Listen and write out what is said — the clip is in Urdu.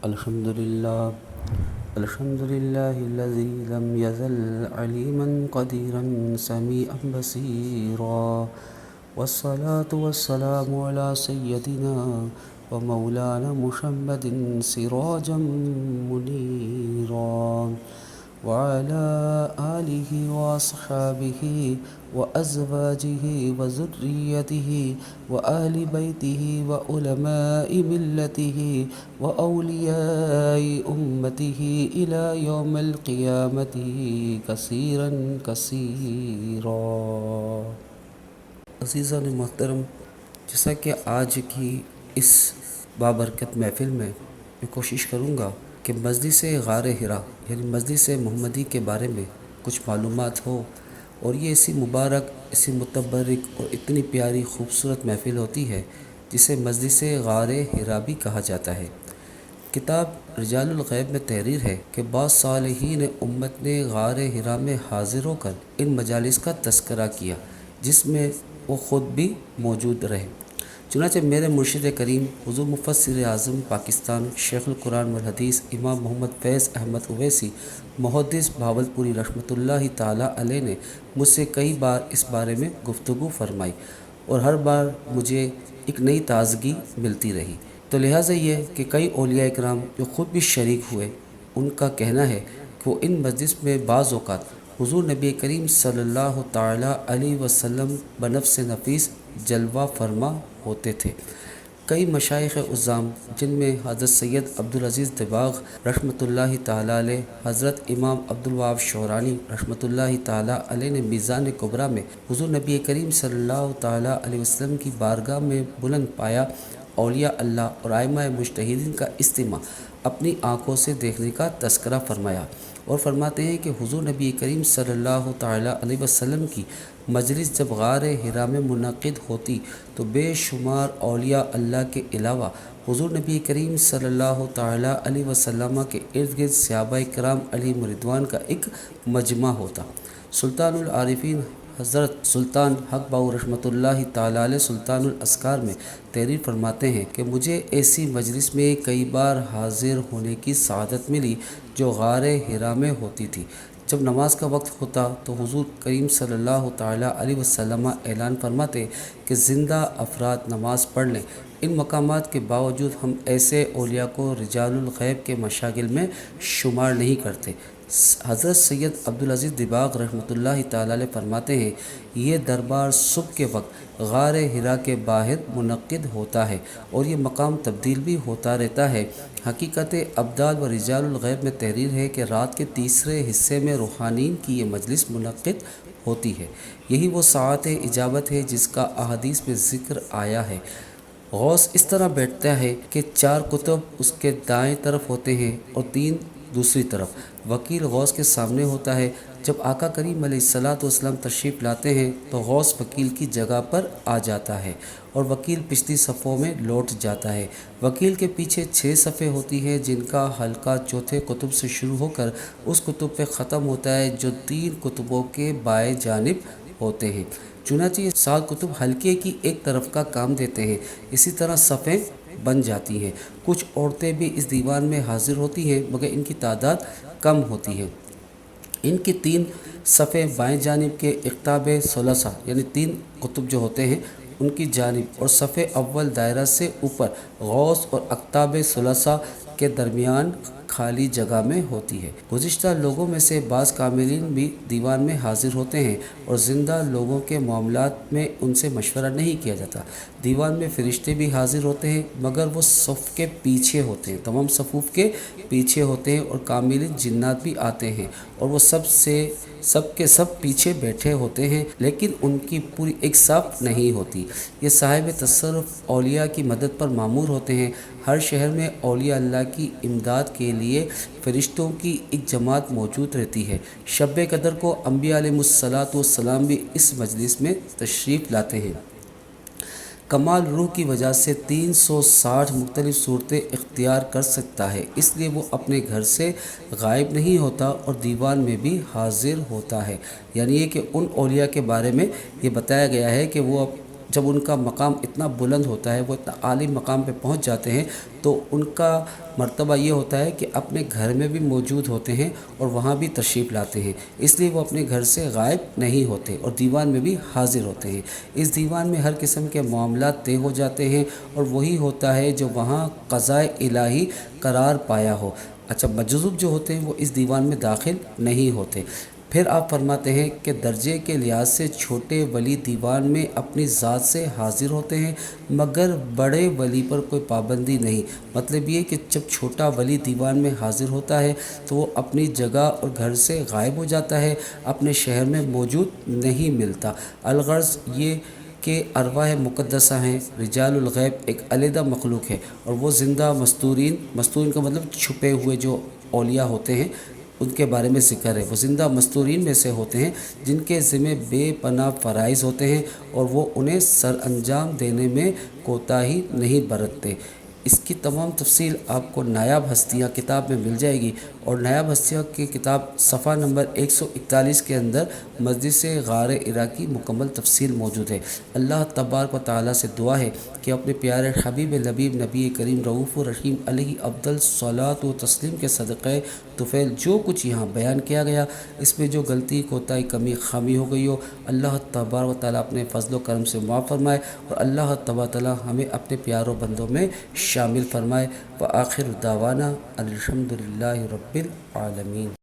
الحمد لله الحمد لله الذي لم يزل عليما قديرا سميعا بصيرا، والصلاة والسلام على سيدنا ومولانا محمد سراجا منيرا، وعلى آله وأصحابه وأزواجه وذريته وأهل بيته وعلماء ملته وأولياء أمته إلى يوم القيامة كثيرا كثيرا۔ عزیزان محترم، جیسا کہ آج کی اس بابرکت محفل میں کوشش کروں گا کہ مجلس غار حرا یعنی مجلس محمدی کے بارے میں کچھ معلومات ہو، اور یہ ایسی مبارک، ایسی متبرک اور اتنی پیاری خوبصورت محفل ہوتی ہے جسے مجلس غار حرا بھی کہا جاتا ہے۔ کتاب رجال الغیب میں تحریر ہے کہ بعض صالحین امت نے غار حرا میں حاضر ہو کر ان مجالس کا تذکرہ کیا جس میں وہ خود بھی موجود رہے۔ چنانچہ میرے مرشد کریم حضور مفسر اعظم پاکستان شیخ القرآن والحدیث امام محمد فیض احمد اویسی محدث بہاولپوری رحمۃ اللہ تعالیٰ علیہ نے مجھ سے کئی بار اس بارے میں گفتگو فرمائی، اور ہر بار مجھے ایک نئی تازگی ملتی رہی۔ تو لہٰذا یہ کہ کئی اولیاء کرام جو خود بھی شریک ہوئے، ان کا کہنا ہے کہ وہ ان مجلس میں بعض اوقات حضور نبی کریم صلی اللہ تعالیٰ علیہ وسلم بنفس نفیس جلوہ فرما ہوتے تھے۔ کئی مشائخ عظام جن میں حضرت سید عبدالعزیز دباغ رحمۃ اللہ تعالیٰ علیہ، حضرت امام عبدالوہاب شعرانی رحمۃ اللہ تعالیٰ علیہ نے میزان کبریٰ میں حضور نبی کریم صلی اللہ تعالیٰ علیہ وسلم کی بارگاہ میں بلند پایا اولیاء اللہ اور ائمہ مجتہدین کا اجتماع اپنی آنکھوں سے دیکھنے کا تذکرہ فرمایا، اور فرماتے ہیں کہ حضور نبی کریم صلی اللہ تعالیٰ علیہ وسلم کی مجلس جب غار حرا میں منعقد ہوتی تو بے شمار اولیاء اللہ کے علاوہ حضور نبی کریم صلی اللہ تعالیٰ علیہ وسلم کے ارد گرد صحابہ کرام علیہم رضوان کا ایک مجمع ہوتا۔ سلطان العارفین حضرت سلطان حق باؤ رحمۃ اللہ تعالیٰ علیہ سلطان الاسکار میں تحریر فرماتے ہیں کہ مجھے ایسی مجلس میں کئی بار حاضر ہونے کی سعادت ملی جو غار حرا میں ہوتی تھی۔ جب نماز کا وقت ہوتا تو حضور کریم صلی اللہ تعالیٰ علیہ وسلم اعلان فرماتے کہ زندہ افراد نماز پڑھ لیں۔ ان مقامات کے باوجود ہم ایسے اولیاء کو رجال الغیب کے مشاغل میں شمار نہیں کرتے۔ حضرت سید عبدالعزیز دباغ رحمۃ اللہ تعالیٰ علیہ فرماتے ہیں یہ دربار صبح کے وقت غار حرا کے باہر منعقد ہوتا ہے، اور یہ مقام تبدیل بھی ہوتا رہتا ہے۔ حقیقت ابدال و رجال الغیب میں تحریر ہے کہ رات کے تیسرے حصے میں روحانین کی یہ مجلس منعقد ہوتی ہے۔ یہی وہ ساعت اجابت ہے جس کا احادیث میں ذکر آیا ہے۔ غوث اس طرح بیٹھتا ہے کہ 4 کتب اس کے دائیں طرف ہوتے ہیں اور 3 دوسری طرف۔ وکیل غوث کے سامنے ہوتا ہے۔ جب آقا کریم علیہ الصلاۃ والسلام تشریف لاتے ہیں تو غوث وکیل کی جگہ پر آ جاتا ہے اور وکیل پچھلی صفوں میں لوٹ جاتا ہے۔ وکیل کے پیچھے 6 صفیں ہوتی ہیں جن کا حلقہ چوتھے قطب سے شروع ہو کر اس قطب پہ ختم ہوتا ہے جو 3 قطبوں کے بائیں جانب ہوتے ہیں۔ چنانچہ یہ 7 قطب حلقے کی ایک طرف کا کام دیتے ہیں۔ اسی طرح صفیں بن جاتی ہیں۔ کچھ عورتیں بھی اس دیوان میں حاضر ہوتی ہیں مگر ان کی تعداد کم ہوتی ہے۔ ان کی 3 صفیں بائیں جانب کے اقطاب ثلاثہ یعنی 3 قطب جو ہوتے ہیں ان کی جانب، اور صف اول دائرہ سے اوپر غوث اور اقطاب ثلاثہ کے درمیان خالی جگہ میں ہوتی ہے۔ گزشتہ لوگوں میں سے بعض کاملین بھی دیوان میں حاضر ہوتے ہیں اور زندہ لوگوں کے معاملات میں ان سے مشورہ نہیں کیا جاتا۔ دیوان میں فرشتے بھی حاضر ہوتے ہیں مگر وہ صف کے پیچھے ہوتے ہیں، تمام صفوف کے پیچھے ہوتے ہیں، اور کاملین جنات بھی آتے ہیں اور وہ سب کے سب پیچھے بیٹھے ہوتے ہیں، لیکن ان کی پوری ایک صف نہیں ہوتی۔ یہ صاحب تصرف اولیاء کی مدد پر مامور ہوتے ہیں۔ ہر شہر میں اولیاء اللہ کی امداد کے لیے فرشتوں کی ایک جماعت موجود رہتی ہے۔ شب قدر کو انبیاء علیہ الصلاۃ والسلام بھی اس مجلس میں تشریف لاتے ہیں۔ کمال روح کی وجہ سے 360 مختلف صورتیں اختیار کر سکتا ہے، اس لیے وہ اپنے گھر سے غائب نہیں ہوتا اور دیوان میں بھی حاضر ہوتا ہے۔ یعنی یہ کہ ان اولیاء کے بارے میں یہ بتایا گیا ہے کہ وہ جب ان کا مقام اتنا بلند ہوتا ہے، وہ اتنا عالی مقام پہ پہنچ جاتے ہیں، تو ان کا مرتبہ یہ ہوتا ہے کہ اپنے گھر میں بھی موجود ہوتے ہیں اور وہاں بھی تشریف لاتے ہیں، اس لیے وہ اپنے گھر سے غائب نہیں ہوتے اور دیوان میں بھی حاضر ہوتے ہیں۔ اس دیوان میں ہر قسم کے معاملات طے ہو جاتے ہیں اور وہی ہوتا ہے جو وہاں قضائے الہی قرار پایا ہو۔ اچھا، مجذوب جو ہوتے ہیں وہ اس دیوان میں داخل نہیں ہوتے۔ پھر آپ فرماتے ہیں کہ درجے کے لحاظ سے چھوٹے ولی دیوان میں اپنی ذات سے حاضر ہوتے ہیں، مگر بڑے ولی پر کوئی پابندی نہیں۔ مطلب یہ کہ جب چھوٹا ولی دیوان میں حاضر ہوتا ہے تو وہ اپنی جگہ اور گھر سے غائب ہو جاتا ہے، اپنے شہر میں موجود نہیں ملتا۔ الغرض یہ کہ ارواح مقدسہ ہیں، رجال الغیب ایک علیحدہ مخلوق ہے، اور وہ زندہ مستورین کا مطلب چھپے ہوئے جو اولیاء ہوتے ہیں ان کے بارے میں ذکر ہے۔ وہ زندہ مستورین میں سے ہوتے ہیں جن کے ذمہ بے پناہ فرائض ہوتے ہیں اور وہ انہیں سر انجام دینے میں کوتاہی نہیں برتتے۔ اس کی تمام تفصیل آپ کو نایاب ہستیاں کتاب میں مل جائے گی، اور نایاب ہستیاں کی کتاب صفحہ نمبر 141 کے اندر مجلس غار حرا کی مکمل تفصیل موجود ہے۔ اللہ تبارک و تعالیٰ سے دعا ہے کہ اپنے پیارے حبیب لبیب نبی کریم رؤوف الرحیم علیہ افضل صلاۃ و تسلیم کے صدقے طفیل جو کچھ یہاں بیان کیا گیا، اس میں جو غلطی کوتاہی کمی خامی ہو گئی ہو، اللہ تبارک و تعالیٰ اپنے فضل و کرم سے معاف فرمائے، اور اللہ تبارک و تعالیٰ ہمیں اپنے پیاروں بندوں میں شامل فرمائے۔ وآخر دعوانا الحمد للہ رب العالمین۔